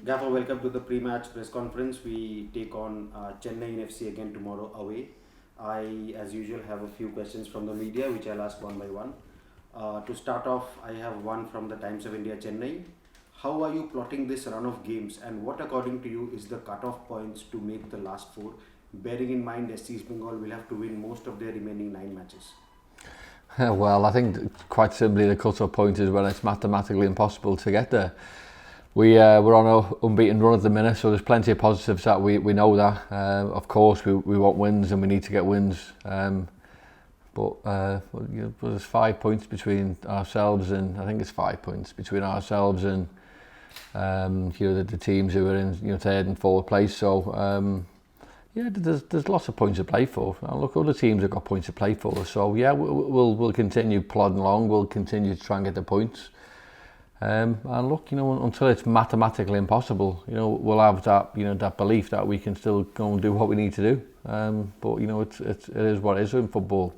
Gaffer, welcome to the pre-match press conference. We take on Chennaiyin FC again tomorrow away. I, as usual, have a few questions from the media which I'll ask one by one. To start off, I have one from the Times of India Chennai. How are you plotting this run of games, and what according to you is the cut-off points to make the last four, bearing in mind East Bengal will have to win most of their remaining 9 matches? Well, I think quite simply the cut-off point is when it's mathematically impossible to get there. We're on an unbeaten run at the minute, so there's plenty of positives that we know that. Of course, we want wins and we need to get wins. But there's 5 points between ourselves and I think it's 5 points between ourselves and the teams who are in third and fourth place. So there's lots of points to play for. Now, look, other teams have got points to play for. So yeah, we'll continue plodding along. We'll continue to try and get the points. And look, until it's mathematically impossible, we'll have that, that belief that we can still go and do what we need to do. But it is what it is in football.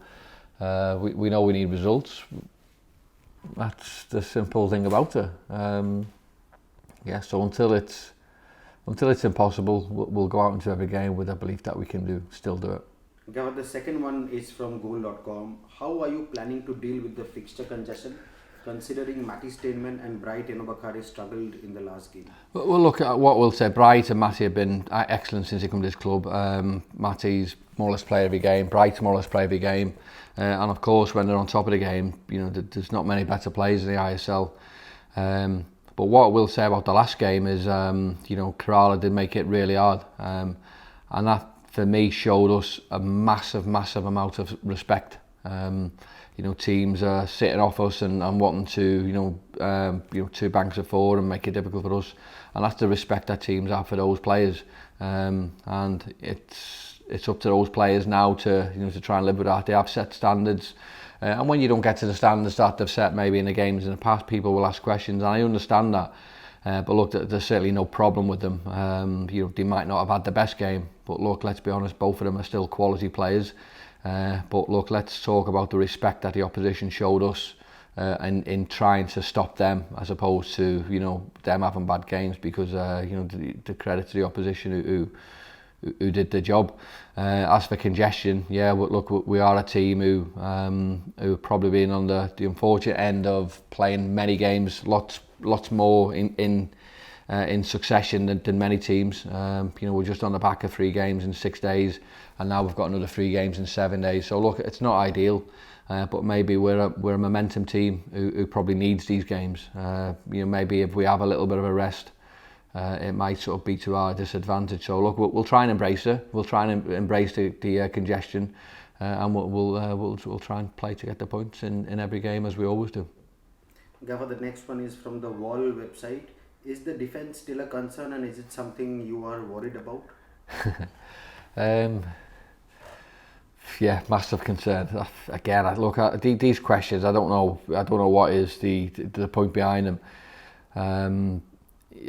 We know we need results. That's the simple thing about it. So until it's impossible, we'll go out into every game with a belief that we can still do it. Gavin, the second one is from goal.com. How are you planning to deal with the fixture congestion, considering Matty Steinman and Bright Enobakare struggled in the last game? Well, look, what we'll say, Bright and Matty have been excellent since he come to this club. Matty's more or less play every game, Bright's more or less play every game. And of course, when they're on top of the game, there's not many better players in the ISL. But what I will say about the last game is, Kerala did make it really hard. And that, for me, showed us a massive amount of respect. Teams are sitting off us and wanting to, 2 banks of 4 and make it difficult for us. And that's the respect that teams have for those players. And it's up to those players now to try and live with that. They have set standards. And when you don't get to the standards that they've set maybe in the games in the past, people will ask questions, and I understand that. But look, there's certainly no problem with them. They might not have had the best game, but look, let's be honest, both of them are still quality players. But look, let's talk about the respect that the opposition showed us in trying to stop them, as opposed to them having bad games, because the credit to the opposition who did the job. As for congestion, look, we are a team who have probably been on the unfortunate end of playing many games, lots more in succession than many teams. We're just on the back of 3 games in 6 days, and now we've got another 3 games in 7 days. So look, it's not ideal, but maybe we're a momentum team who probably needs these games. Maybe if we have a little bit of a rest, it might sort of be to our disadvantage. So look, we'll try and embrace it. We'll try and embrace the congestion, and we'll try and play to get the points in every game, as we always do. Gaffer, the next one is from the Wall website. Is the defence still a concern, and is it something you are worried about? Massive concern. Again, look, these questions, I don't know what is the point behind them.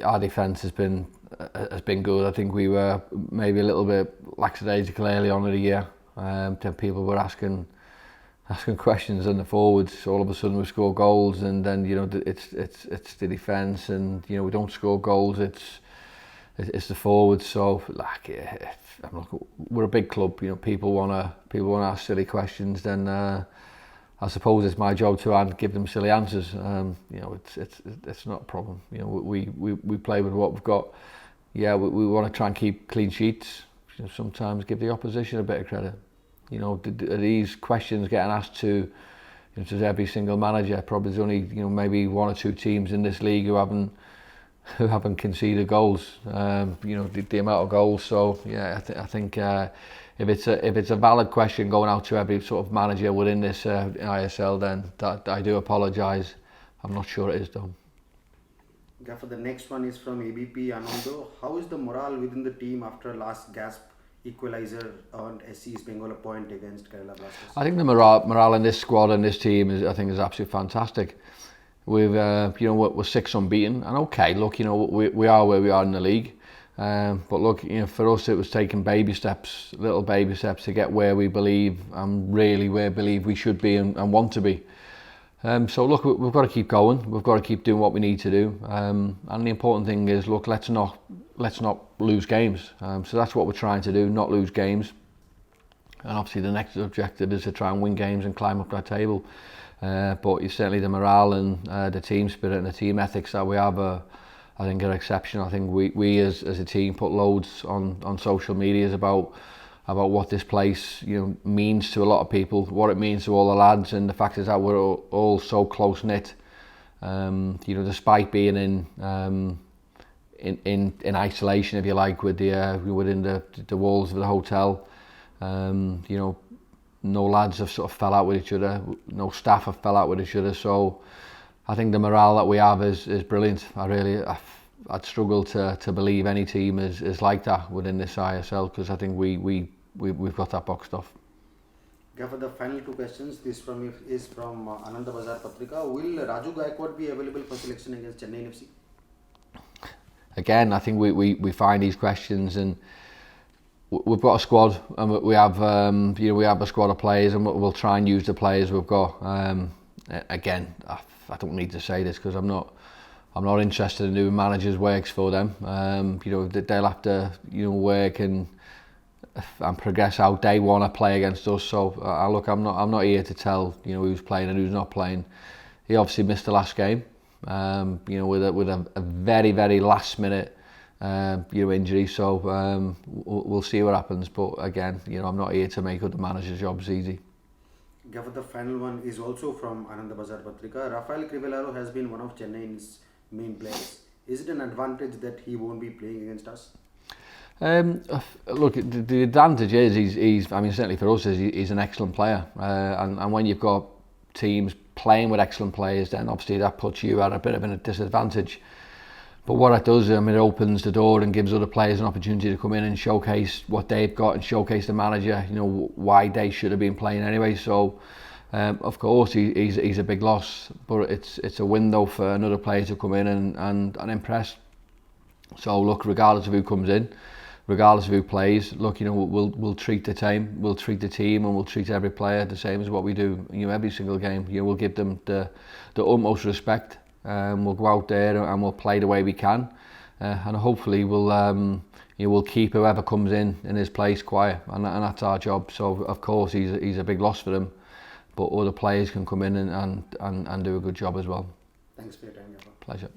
Our defence has been good. I think we were maybe a little bit lackadaisical early on in the year. Then people were asking questions on the forwards. All of a sudden we score goals, and then it's the defence, and we don't score goals. It's the forwards. So we're a big club. People wanna ask silly questions. Then I suppose it's my job to give them silly answers. It's not a problem. We play with what we've got. We want to try and keep clean sheets. Sometimes give the opposition a bit of credit. Are these questions getting asked to every single manager? Probably there's only maybe 1 or 2 teams in this league who haven't conceded goals. The amount of goals. So I think. If it's a valid question going out to every sort of manager within this ISL, then that I do apologise. I'm not sure it is though. Gaffer, the next one is from ABP Anando. How is the morale within the team after last gasp equaliser earned East Bengal a point against Kerala Blasters? I think the morale in this squad and this team is absolutely fantastic. We've we're 6 unbeaten, and okay, look, we are where we are in the league. But look, for us it was taking little baby steps to get where we believe and really where we believe we should be and want to be. So look, we've got to keep going. We've got to keep doing what we need to do. And the important thing is, look, let's not lose games. So that's what we're trying to do, not lose games. And obviously the next objective is to try and win games and climb up that table. But certainly the morale and the team spirit and the team ethics that we have I think are exceptional. I think we as a team put loads on social medias about what this place means to a lot of people, what it means to all the lads, and the fact is that we're all so close knit. Despite being in isolation, if you like, within the walls of the hotel, no lads have sort of fell out with each other, no staff have fell out with each other. So I think the morale that we have is brilliant. I'd struggle to believe any team is like that within this ISL, because I think we've got that boxed off. For the final two questions, this is from Ananda Bazar Patrika. Will Raju Gaikwad be available for selection against Chennaiyin FC? Again, I think we find these questions, and we've got a squad, and we have we have a squad of players, and we'll try and use the players we've got. Again, I don't need to say this because I'm not interested in doing managers' works for them. They'll have to work and progress how they want to play against us. So look, I'm not here to tell who's playing and who's not playing. He obviously missed the last game, with a very, very last minute injury. So we'll see what happens. But again, I'm not here to make other managers' jobs easy. For the final one is also from Ananda Bazar Patrika. Rafael Crivellaro has been one of Chennai's main players. Is it an advantage that he won't be playing against us? Look, the advantage is he's certainly for us, he's an excellent player, and when you've got teams playing with excellent players, then obviously that puts you at a bit of a disadvantage. But what it does, it opens the door and gives other players an opportunity to come in and showcase what they've got and showcase the manager, why they should have been playing anyway. So of course he's a big loss, but it's a window for another player to come in and impress. So look, regardless of who comes in, regardless of who plays, look, we'll treat the team, and we'll treat every player the same as what we do, every single game. We'll give them the utmost respect. We'll go out there and we'll play the way we can, and hopefully we'll keep whoever comes in his place quiet, and that's our job. So of course he's a big loss for them, but other players can come in and do a good job as well. Thanks for your time. Pleasure.